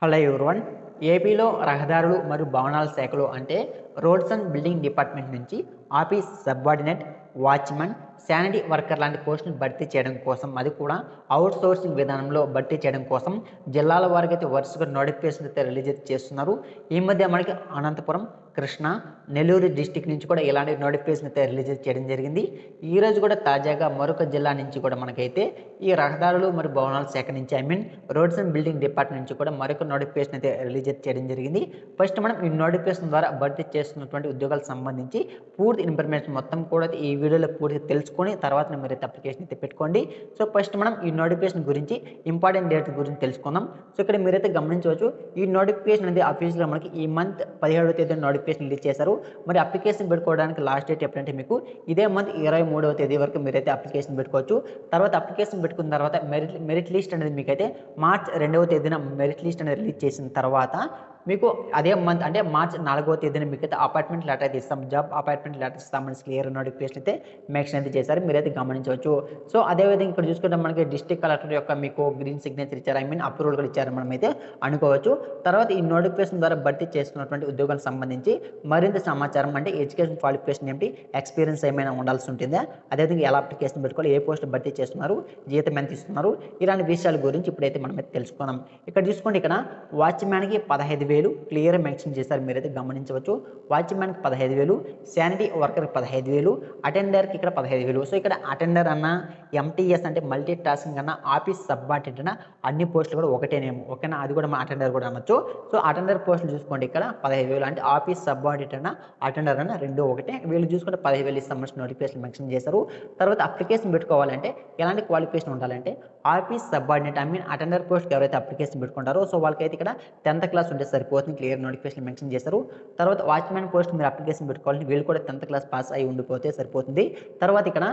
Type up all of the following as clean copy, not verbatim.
Hello everyone. ఏపీలో రహదారులు మరియు భవనాల శాఖలో అంటే రోడ్స్ అండ్ బిల్డింగ్ డిపార్ట్మెంట్ నుంచి office subordinate, watchmen, sanitary worker లాంటి పోస్టులు భర్తీ చేయడం కోసం, అది కూడా అవుట్ సోర్సింగ్ విధానంలో భర్తీ చేయడం కోసం జిల్లాల వారీగా అయితే వరుసగా నోటిఫికేషన్స్ అయితే రిలీజ్ అయితే చేస్తున్నారు. ఈ మధ్య మనకి అనంతపురం, కృష్ణా, నెల్లూరు డిస్ట్రిక్ట్ నుంచి కూడా ఇలాంటి నోటిఫికేషన్ అయితే రిలీజ్ చేయడం జరిగింది. ఈరోజు కూడా తాజాగా మరొక జిల్లా నుంచి కూడా మనకైతే ఈ రహదారులు మరియు భవనాల శాఖ నుంచి రోడ్స్ అండ్ బిల్డింగ్ డిపార్ట్మెంట్ నుంచి కూడా మరొక నోటిఫికేషన్ అయితే రిలీజ్ చేయడం జరిగింది. ఫస్ట్ మనం ఈ నోటిఫికేషన్ ద్వారా భర్తీ చేస్తున్నటువంటి ఉద్యోగాలకు సంబంధించి పూర్తి ఇన్ఫర్మేషన్ మొత్తం కూడా ఈ వీడియోలో పూర్తిగా తెలుసుకొని తర్వాత మీరైతే అప్లికేషన్ అయితే పెట్టుకోండి. సో ఫస్ట్ మనం ఈ నోటిఫికేషన్ గురించి ఇంపార్టెంట్ డేట్స్ గురించి తెలుసుకుందాం. సో ఇక్కడ మీరైతే గమనించవచ్చు, ఈ నోటిఫికేషన్ అనేది అఫీషియల్గా మనకి ఈ మంత్ 17వ తేదీన నోటిఫికేషన్ రిలీజ్ చేశారు. మరి అప్లికేషన్ పెట్టుకోవడానికి లాస్ట్ డేట్ ఎప్పుడంటే మీకు ఇదే మంత్ 23వ తేదీ వరకు మీరైతే అప్లికేషన్ పెట్టుకోవచ్చు. తర్వాత అప్లికేషన్ పెట్టుకున్న తర్వాత మెరిట్ లిస్ట్ అనేది మీకైతే మార్చ్ 2వ తేదీన మెరిట్ లిస్ట్ అనేది రిలీజ్ చేసిన తర్వాత మీకు అదే మంత్ అంటే మార్చ్ 4వ తేదీన మీకైతే అపాయింట్మెంట్ లెటర్ అయితే ఇస్తాం. జాబ్ అపాయింట్మెంట్ లెటర్ ఇస్తామని క్లియర్ నోటిఫికేషన్ అయితే మెన్షన్ అయితే చేశారు. మీరైతే గమనించవచ్చు. సో అదేవిధంగా ఇక్కడ చూసుకుంటే మనకి డిస్ట్రిక్ట్ కలెక్టర్ యొక్క మీకు గ్రీన్ సిగ్నేచర్ ఇచ్చారు, అప్రూవల్ కూడా ఇచ్చారు మనమైతే అనుకోవచ్చు. తర్వాత ఈ నోటిఫికేషన్ ద్వారా భర్తీ చేస్తున్నటువంటి ఉద్యోగాలకు సంబంధించి మరింత సమాచారం అంటే ఎడ్యుకేషన్ క్వాలిఫికేషన్ ఏంటి, ఎక్స్పీరియన్స్ ఏమైనా ఉండాల్సి ఉంటుందా, అదేవిధంగా ఎలా అప్లికేషన్ పెట్టుకోవాలి, ఏ పోస్ట్ భర్తీ చేస్తున్నారు, జీతం ఎంత ఇస్తున్నారు, ఇలాంటి విషయాల గురించి ఇప్పుడైతే మనమైతే తెలుసుకుందాం. ఇక్కడ చూసుకోండి, ఇక్కడ వాచ్మ్యాన్కి 15,000 క్లియర్ మెన్షన్ చేశారు. మీరైతే గమనించవచ్చు. వాచ్మ్యాన్కి 15,000, శానిటరీ వర్కర్కి 15,000, అటెండర్కి ఇక్కడ 15,000. సో ఇక్కడ అటెండర్ అన్న, ఎంటీఎస్ అంటే మల్టీ టాస్కింగ్ అన్న, ఆఫీస్ సబార్డినేట్ అన్న అన్ని పోస్టులు కూడా ఒకటేనేమో, ఓకేనా, అది కూడా మా అటెండర్ కూడా అనొచ్చు. సో అటెండర్ పోస్టులు చూసుకోండి, ఇక్కడ 15,000 అంటే ఆఫీస్ సబార్డినేట్ అన్న, అటెండర్ అన్న రెండు ఒకటే. వీళ్ళు చూసుకుంటే 10,000 సంబంధించిన నోటిఫికేషన్ మెన్షన్ చేశారు. తర్వాత అప్లికేషన్ పెట్టుకోవాలంటే ఎలాంటి క్వాలిఫికేషన్ ఉండాలంటే ఆఫీస్ సబార్డినేట్ అటెండర్ పోస్ట్కి ఎవరైతే అప్లికేషన్ పెట్టుకుంటారో సో వాళ్ళకైతే ఇక్కడ 10th క్లాస్ ఉంటే సరిపోతుంది, క్లియర్ నోటిఫికేషన్ మెన్షన్ చేశారు. తర్వాత వాచ్మెన్ పోస్ట్ మీరు అప్లికేషన్ పెట్టుకోవాలంటే వీళ్ళు కూడా 10th క్లాస్ పాస్ అయి ఉండిపోతే సరిపోతుంది. తర్వాత ఇక్కడ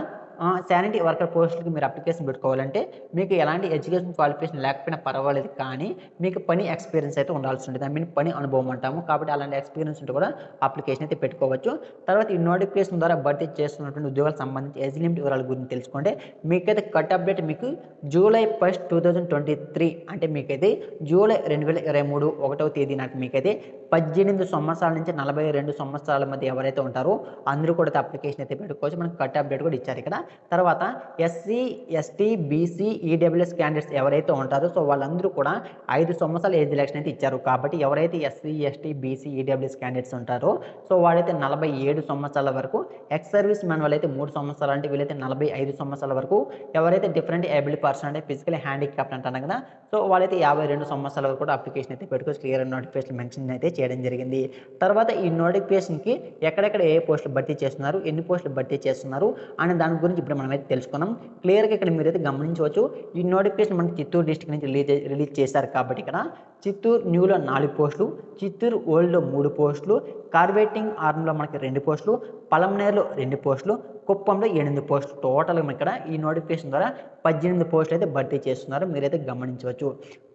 శానిటరీ వర్కర్ పోస్టులకి మీరు అప్లికేషన్ పెట్టుకోవాలంటే మీకు ఎలాంటి ఎడ్యుకేషన్ క్వాలిఫికేషన్ లేకపోయినా పర్వాలేదు, కానీ మీకు పని ఎక్స్పీరియన్స్ అయితే ఉండాల్సి ఉంటుంది. పని అనుభవం అంటాము, కాబట్టి అలాంటి ఎక్స్పీరియన్స్ ఉంటే కూడా అప్లికేషన్ అయితే పెట్టుకోవచ్చు. తర్వాత ఈ నోటిఫికేషన్ ద్వారా భర్తీ చేస్తున్నటువంటి ఉద్యోగాలకు సంబంధించి ఏజ్ లిమిట్ వివరాల గురించి తెలుసుకుంటే మీకైతే కట్ అప్డేట్ మీకు జూలై 1, 2023 అంటే మీకైతే జూలై 2023 1వ తేదీ నాకు మీకైతే 18 సంవత్సరాల నుంచి 42 సంవత్సరాల మధ్య ఎవరైతే ఉంటారో అందరూ కూడా అప్లికేషన్ అయితే పెట్టుకోవచ్చు. మనకు కట్ అప్డేట్ కూడా ఇచ్చారు ఇక్కడ. తర్వాత SC, ST, BC, EWS candidates ఎవరైతే ఉంటారో సో వాళ్ళందరూ కూడా 5 సంవత్సరాల ఏజ్ రిలాక్షన్ అయితే ఇచ్చారు. కాబట్టి ఎవరైతే SC, ST, BC, EWS candidates ఉంటారో సో వాళ్ళైతే 47 సంవత్సరాల వరకు, ఎక్స్ సర్వీస్ మెన్ వాళ్ళైతే 3 సంవత్సరాలు అంటే వీళ్ళైతే 45 సంవత్సరాల వరకు, ఎవరైతే డిఫరెంట్ ఏబిలిటీ పర్సన్ అంటే ఫిజికల్ హ్యాండిక్యాప్ట్ అంటారు కదా సో వాళ్ళైతే 52 సంవత్సరాల వరకు కూడా అప్లికేషన్ అయితే పెట్టుకోవచ్చు. క్లియర్ నోటిఫికేషన్ మెన్షన్ అయితే చేయడం జరిగింది. తర్వాత ఈ నోటిఫికేషన్కి ఎక్కడెక్కడ ఏ పోస్టులు భర్తీ చేస్తున్నారు, ఎన్ని పోస్టులు భర్తీ చేస్తున్నారు అనే దాని గురించి ఇప్పుడు మనమైతే తెలుసుకున్నాం. క్లియర్గా ఇక్కడ మీరైతే గమనించవచ్చు. ఈ నోటిఫికేషన్ మనకి చిత్తూరు డిస్ట్రిక్ట్ నుంచి రిలీజ్ చేశారు. కాబట్టి ఇక్కడ చిత్తూరు న్యూలో 4 పోస్టులు, చిత్తూరు ఓల్డ్లో 3 పోస్టులు, కార్వేటింగ్ ఆర్మ్లో మనకి 2 పోస్టులు, పలంనేరులో 2 పోస్టులు, కుప్పంలో 8 పోస్టులు. టోటల్గా ఇక్కడ ఈ నోటిఫికేషన్ ద్వారా 18 పోస్టులు అయితే భర్తీ చేస్తున్నారు. మీరైతే గమనించవచ్చు.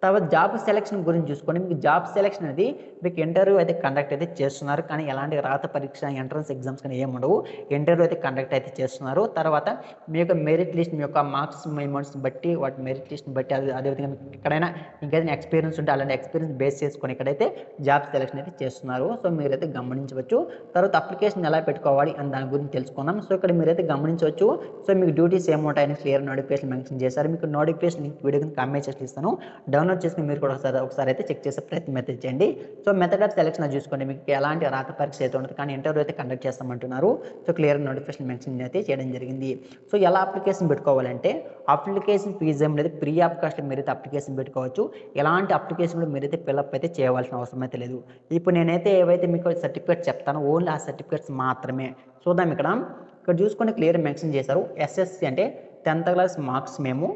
తర్వాత జాబ్ సెలక్షన్ గురించి చూసుకొని మీకు జాబ్ సెలక్షన్ అనేది మీకు ఇంటర్వ్యూ అయితే కండక్ట్ అయితే చేస్తున్నారు, కానీ ఎలాంటి రాత పరీక్ష, ఎంట్రన్స్ ఎగ్జామ్స్ కానీ ఏమి ఉండవు. ఇంటర్వ్యూ అయితే కండక్ట్ అయితే చేస్తున్నారు. తర్వాత మీ యొక్క మెరిట్ లిస్ట్, మీ యొక్క మార్క్స్ మెమోన్స్ బట్టి, వాటి మెరిట్ లిస్ట్ని బట్టి, అదేవిధంగా మీకు ఎక్కడైనా ఇంకేదైనా ఎక్స్పీరియన్స్ ఉంటే అలాంటి ఎక్స్పీరియన్స్ బేస్ చేసుకొని ఇక్కడైతే జాబ్ సెలక్షన్ అయితే చేస్తున్నారు. సో మీరైతే గమనించవచ్చు. తర్వాత అప్లికేషన్ ఎలా పెట్టుకోవాలి అని దాని గురించి తెలుసుకుందాం. సో ఇక్కడ మీరైతే గమనించవచ్చు. సో మీకు డ్యూటీస్ ఏముంటాయని క్లియర్ నోటిఫికేషన్ మెన్షన్ చేశారు. మీకు నోటిఫికేషన్ వీడియో కింద కామెంట్ చేసి ఇస్తాను, డౌన్లోడ్ చేసుకుని మీరు కూడా ఒకసారి అయితే చెక్ చేసే ప్రయత్నం అయితే చేయండి. సో మెథడ్ ఆఫ్ సెలక్షన్ చూసుకోండి, మీకు ఎలాంటి రాత పరీక్ష అయితే ఉండదు, కానీ ఇంటర్వ్యూ అయితే కండక్ట్ చేస్తామంటున్నారు. సో క్లియర్ నోటిఫికేషన్ మెన్షన్ అయితే చేయడం జరిగింది. సో ఎలా అప్లికేషన్ పెట్టుకోవాలంటే అప్లికేషన్ ఫీజు ఏం లేదు, ఫ్రీ ఆఫ్ కాస్ట్ మీరైతే అప్లికేషన్ పెట్టుకోవచ్చు. ఎలాంటి అప్లికేషన్ మీరైతే ఫిల్అప్ అయితే చేయవలసిన అవసరం అయితే లేదు. ఇప్పుడు నేనైతే ఏవైతే మీకు సర్టిఫికేట్స్ చెప్తానో ఓన్లీ ఆ సర్టిఫికేట్స్ మాత్రమే చూద్దాం. ఇక్కడ చూసుకొని క్లియర్ మెన్షన్ చేశారు. ఎస్ఎస్సి అంటే 10th క్లాస్ మార్క్స్ మేము,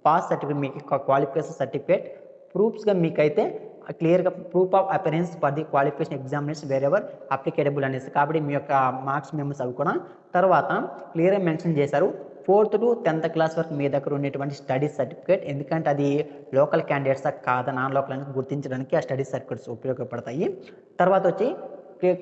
పాస్ సర్టిఫికేట్, మీకు క్వాలిఫికేషన్ సర్టిఫికేట్, ప్రూఫ్స్గా మీకైతే క్లియర్గా proof of appearance for the qualification examination wherever applicable అనేసి. కాబట్టి మీ యొక్క మార్క్స్ మేము చదువుకున్నాం. తర్వాత క్లియర్గా మెన్షన్ చేశారు 4th to 10th క్లాస్ వరకు మీ దగ్గర ఉన్నటువంటి స్టడీ సర్టిఫికేట్, ఎందుకంటే అది లోకల్ క్యాండిడేట్సా కాదా నాన్ లోకల్ అని గుర్తించడానికి ఆ స్టడీ సర్టిఫికేట్స్ ఉపయోగపడతాయి. తర్వాత వచ్చి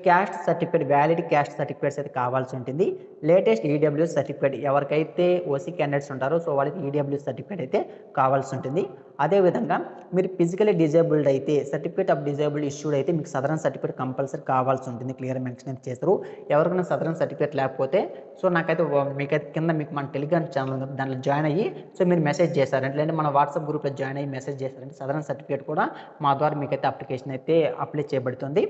caste certificate, valid caste certificates అయితే కావాల్సి ఉంటుంది. లేటెస్ట్ ఈడబ్ల్యూఎస్ సర్టిఫికేట్, ఎవరికైతే ఓసీ క్యాండిడేట్స్ ఉంటారో సో వాళ్ళకి ఈడబ్ల్యూఎస్ సర్టిఫికేట్ అయితే కావాల్సి ఉంటుంది. అదేవిధంగా మీరు ఫిజికలీ డిజేబుల్డ్ అయితే సర్టిఫికేట్ ఆఫ్ డిజేబుల్డ్ ఇష్యూడ్ అయితే మీకు సదరన్ సర్టిఫికేట్ కంపల్సరీ కావాల్సి ఉంటుంది. క్లియర్ మెన్షన్ అయితే చేస్తారు. ఎవరికైనా సదరన్ సర్టిఫికేట్ లేకపోతే సో నాకైతే మీకైతే కింద మీకు మన టెలిగ్రామ్ ఛానల్ ఉంది, దాంట్లో జాయిన్ అయ్యి సో మీరు మెసేజ్ చేశారంటే లేదంటే మన వాట్సాప్ గ్రూప్లో జాయిన్ అయ్యి మెసేజ్ చేశారంటే సదరన్ సర్టిఫికేట్ కూడా మా ద్వారా మీకైతే అప్లికేషన్ అయితే అప్లై చేయబడుతుంది.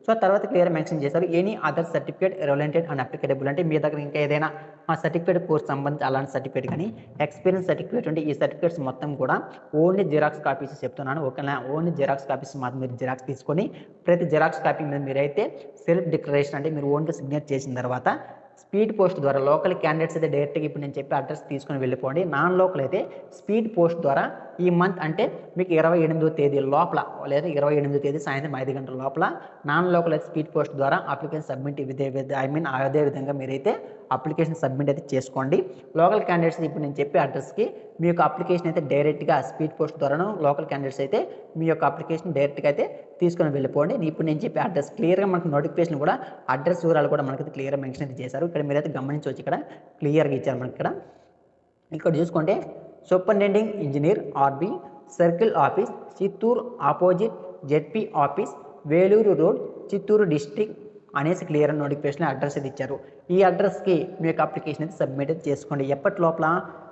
సో తర్వాత క్లియర్ మెన్షన్ చేశారు any other certificate రిలవెంటెడ్ and applicable అంటే మీ దగ్గర ఇంకా ఏదైనా ఆ సర్టిఫికేట్ కోర్స్ సంబంధించి అలాంటి సర్టిఫికేట్ కానీ ఎక్స్పీరియన్స్ సర్టిఫికేట్ ఉంటే ఈ సర్టిఫికేట్స్ మొత్తం కూడా ఓన్లీ జిరాక్స్ కాపీస్ చెప్తున్నాను. ఓకేనా, ఓన్లీ జిరాక్స్ కాపీస్ మాత్రం మీరు జిరాక్స్ తీసుకొని ప్రతి జిరాక్స్ కాపీ మీద మీరైతే సెల్ఫ్ డిక్లరేషన్ అంటే మీరు ఓన్గా సిగ్నేచర్ చేసిన తర్వాత స్పీడ్ పోస్ట్ ద్వారా లోకల్ క్యాండిడేట్స్ అయితే డైరెక్ట్గా ఇప్పుడు నేను చెప్పి అడ్రస్ తీసుకొని వెళ్ళిపోండి. నాన్ లోకల్ అయితే స్పీడ్ పోస్ట్ ద్వారా ఈ మంత్ అంటే మీకు 28వ తేదీ లోపల లేదా 28వ తేదీ సాయంత్రం 5 గంటల లోపల నాన్ లోకల్ అయితే స్పీడ్ పోస్ట్ ద్వారా అప్లికేషన్ సబ్మిట్ అదే విధంగా మీరైతే అప్లికేషన్ సబ్మిట్ అయితే చేసుకోండి. లోకల్ క్యాండిడేట్స్ ఇప్పుడు నేను చెప్పే అడ్రస్కి మీ యొక్క అప్లికేషన్ అయితే డైరెక్ట్గా స్పీడ్ పోస్ట్ ద్వారాను లోకల్ క్యాండిడేట్స్ అయితే మీ యొక్క అప్లికేషన్ డైరెక్ట్గా అయితే తీసుకొని వెళ్ళిపోండి. ఇప్పుడు నేను చెప్పే అడ్రస్ క్లియర్గా మనకు నోటిఫికేషన్ కూడా అడ్రస్ వివరాలు కూడా మనకైతే క్లియర్గా మెన్షన్ అయితే చేశారు. ఇక్కడ మీరైతే గమనించవచ్చు, ఇక్కడ క్లియర్గా ఇచ్చారు మనకి. ఇక్కడ చూసుకుంటే superintending engineer R B circle office Chittoor opposite ZP office Vellore road Chittoor district అనేసి క్లియర్ నోటిఫికేషన్ అడ్రస్ అయితే ఇచ్చారు. ఈ అడ్రస్కి మీ యొక్క అప్లికేషన్ అయితే సబ్మిట్ అయితే చేసుకోండి. ఎప్పటి లోపల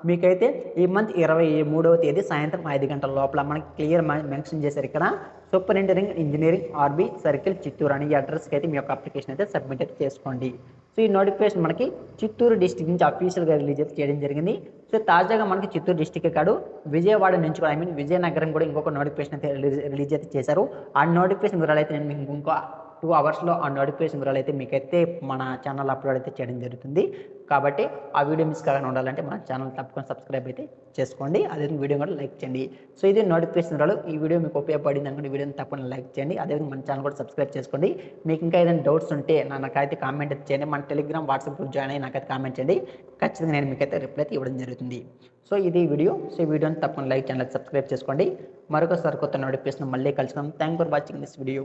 మీకైతే ఈ మంత్ 23వ తేదీ సాయంత్రం 5 గంటల లోపల మనకి క్లియర్ మెన్షన్ చేశారు ఇక్కడ superintending engineering RB circle Chittoor అని ఈ అడ్రస్కి అయితే మీ యొక్క అప్లికేషన్ అయితే సబ్మిట్ అయితే చేసుకోండి. సో ఈ నోటిఫికేషన్ మనకి చిత్తూరు డిస్టిక్ నుంచి అఫీషియల్గా రిలీజ్ అయితే చేయడం జరిగింది. సో తాజాగా మనకి చిత్తూరు డిస్టిక్ కాదు విజయవాడ నుంచి కూడా విజయనగరం కూడా ఇంకొక నోటిఫికేషన్ అయితే రిలీజ్ అయితే చేశారు. ఆ నోటిఫికేషన్ వివరాలు అయితే నేను మీకు ఇంకో 2 అవర్స్లో ఆ నోటిఫికేషన్ వివరాలు అయితే మీకైతే మన ఛానల్ అప్లోడ్ అయితే చేయడం జరుగుతుంది. కాబట్టి ఆ వీడియో మిస్ కాకుండా ఉండాలంటే మన ఛానల్ తప్పకుండా సబ్స్క్రైబ్ అయితే చేసుకోండి. అదేవిధంగా వీడియో కూడా లైక్ చేయండి. సో ఇది నోటిఫికేషన్ వివరాలు. ఈ వీడియో మీకు ఉపయోగపడింది అనుకుంటే వీడియోని తప్పకుండా లైక్ చేయండి. అదేవిధంగా మన ఛానల్ కూడా సబ్స్క్రైబ్ చేసుకోండి. మీకు ఇంకా ఏదైనా డౌట్స్ ఉంటే నాకైతే కామెంట్ అయితే చేయండి. మన టెలిగ్రామ్ వాట్సాప్ గ్రూప్ జాయిన్ అయ్యి నాకైతే కామెంట్ చేయండి. ఖచ్చితంగా నేను మీకైతే రిప్లై అయితే ఇవ్వడం జరుగుతుంది. సో ఇది వీడియో. సో ఈ వీడియోని తప్పకుండా లైక్ ఛానల్ సబ్స్క్రైబ్ చేసుకోండి. మరొకసారి కొత్త నోటిఫికేషన్ మళ్ళీ కలుసుకుందాం. Thank for watching this video.